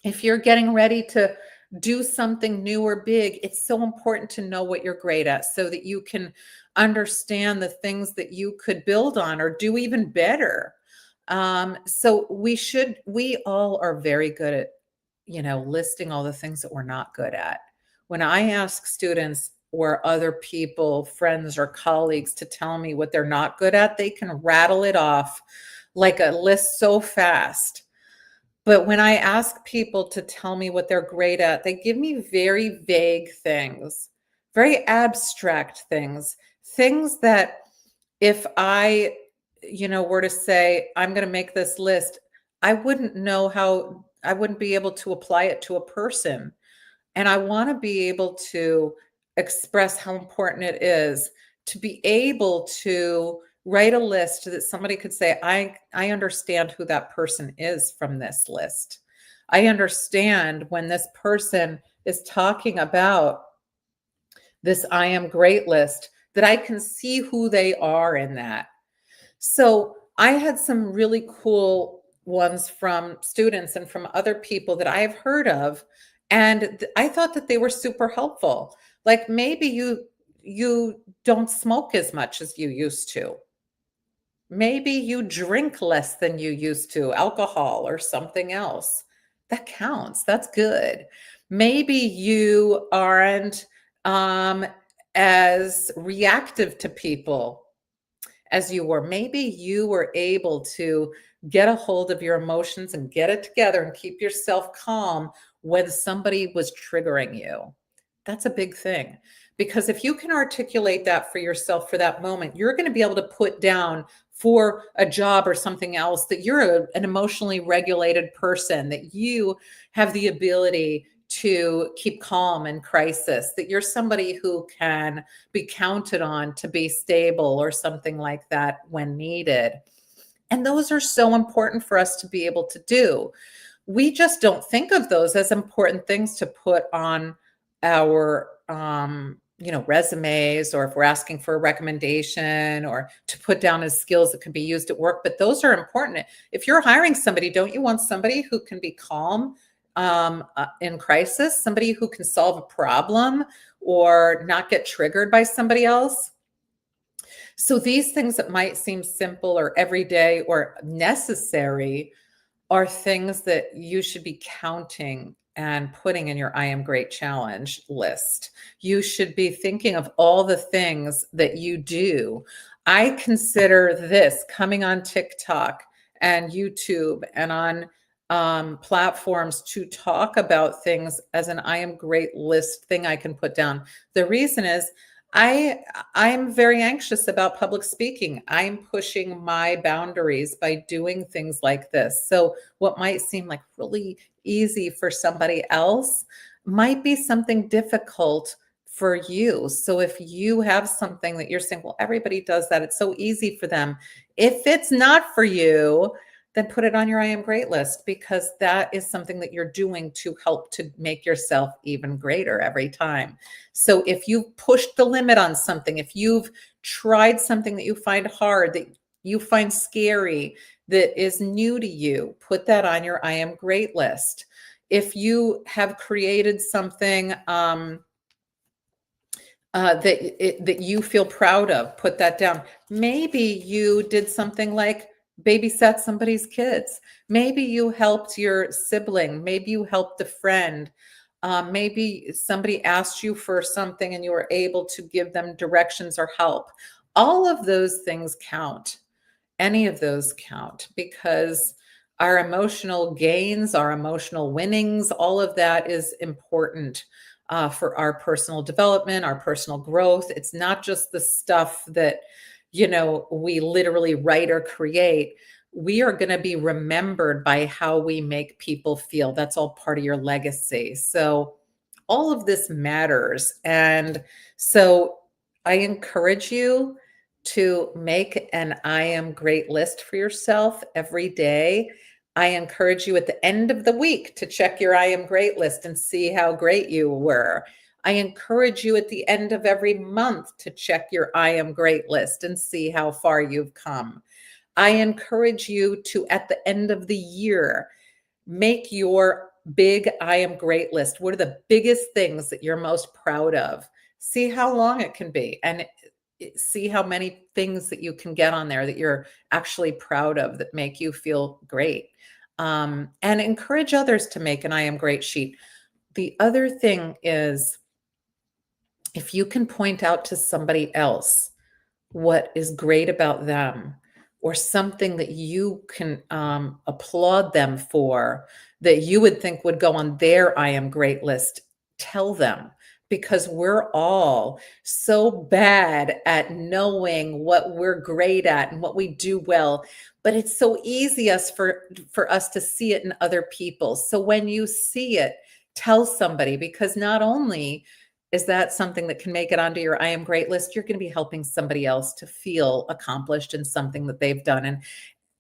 If you're getting ready to do something new or big, it's so important to know what you're great at so that you can understand the things that you could build on or do even better. So we all are very good at, listing all the things that we're not good at. When I ask students or other people, friends or colleagues to tell me what they're not good at, they can rattle it off like a list so fast. But when I ask people to tell me what they're great at, they give me very vague things, very abstract things that if I, were to say, I'm going to make this list, I wouldn't be able to apply it to a person. And I want to be able to express how important it is to be able to Write a list that somebody could say, I understand who that person is from this list. I understand when this person is talking about this I am great list, that I can see who they are in that. So I had some really cool ones from students and from other people that I've heard of, and I thought that they were super helpful. Like maybe you don't smoke as much as you used to. Maybe you drink less than you used to, alcohol or something else. That counts. That's good. Maybe you aren't um, as reactive to people as you were. Maybe you were able to get a hold of your emotions and get it together and keep yourself calm when somebody was triggering you. That's a big thing. Because if you can articulate that for yourself for that moment, you're going to be able to put down for a job or something else that you're an emotionally regulated person, that you have the ability to keep calm in crisis, that you're somebody who can be counted on to be stable or something like that when needed. And those are so important for us to be able to do. We just don't think of those as important things to put on our resumes, or if we're asking for a recommendation, or to put down as skills that can be used at work. But those are important. If you're hiring somebody, don't you want somebody who can be calm in crisis, somebody who can solve a problem or not get triggered by somebody else? So these things that might seem simple or everyday or necessary are things that you should be counting and putting in your I am great challenge list. You should be thinking of all the things that you do. I consider this coming on TikTok and YouTube and on platforms to talk about things as an I am great list thing I can put down. The reason is I I'm very anxious about public speaking. I'm pushing my boundaries by doing things like this. So what might seem like really easy for somebody else might be something difficult for you. So if you have something that you're saying, well, everybody does that, it's so easy for them. If it's not for you, then put it on your I am great list, because that is something that you're doing to help to make yourself even greater every time. So if you've pushed the limit on something, if you've tried something that you find hard, that you find scary, that is new to you, put that on your I am great list. If you have created something that you feel proud of, put that down. Maybe you did something like babysat somebody's kids. Maybe you helped your sibling. Maybe you helped a friend. Maybe somebody asked you for something and you were able to give them directions or help. All of those things count. Any of those count, because our emotional gains, our emotional winnings, all of that is important for our personal development, our personal growth. It's not just the stuff that, we literally write or create. We are going to be remembered by how we make people feel. That's all part of your legacy. So all of this matters. And so I encourage you to make an I am great list for yourself every day. I encourage you at the end of the week to check your I am great list and see how great you were. I encourage you at the end of every month to check your I am great list and see how far you've come. I encourage you to, at the end of the year, make your big I am great list. What are the biggest things that you're most proud of? See how long it can be, and see how many things that you can get on there that you're actually proud of, that make you feel great. And encourage others to make an I am great sheet. The other thing is, if you can point out to somebody else what is great about them, or something that you can applaud them for, that you would think would go on their I am great list, tell them, because we're all so bad at knowing what we're great at and what we do well, but it's so easy for us to see it in other people. So when you see it, tell somebody, because not only is that something that can make it onto your I am great list? You're going to be helping somebody else to feel accomplished in something that they've done. And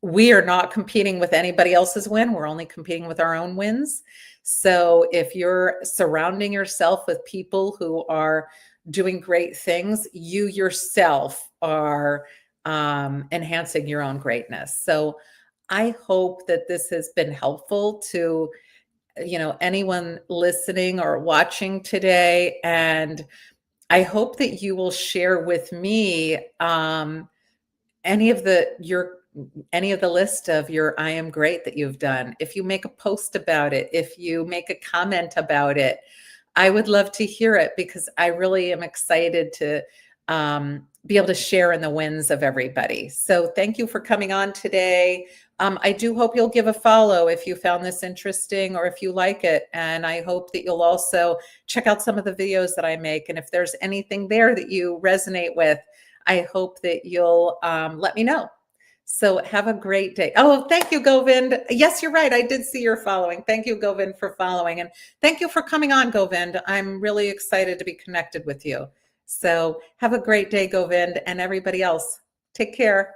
we are not competing with anybody else's win. We're only competing with our own wins. So if you're surrounding yourself with people who are doing great things, you yourself are enhancing your own greatness. So I hope that this has been helpful to, anyone listening or watching today. And I hope that you will share with me any of the list of your I am great that you've done. If you make a post about it, if you make a comment about it, I would love to hear it, because I really am excited to be able to share in the wins of everybody. So thank you for coming on today. I do hope you'll give a follow if you found this interesting or if you like it. And I hope that you'll also check out some of the videos that I make. And if there's anything there that you resonate with, I hope that you'll let me know. So have a great day. Oh, thank you, Govind. Yes, you're right. I did see your following. Thank you, Govind, for following. And thank you for coming on, Govind. I'm really excited to be connected with you. So have a great day, Govind, and everybody else. Take care.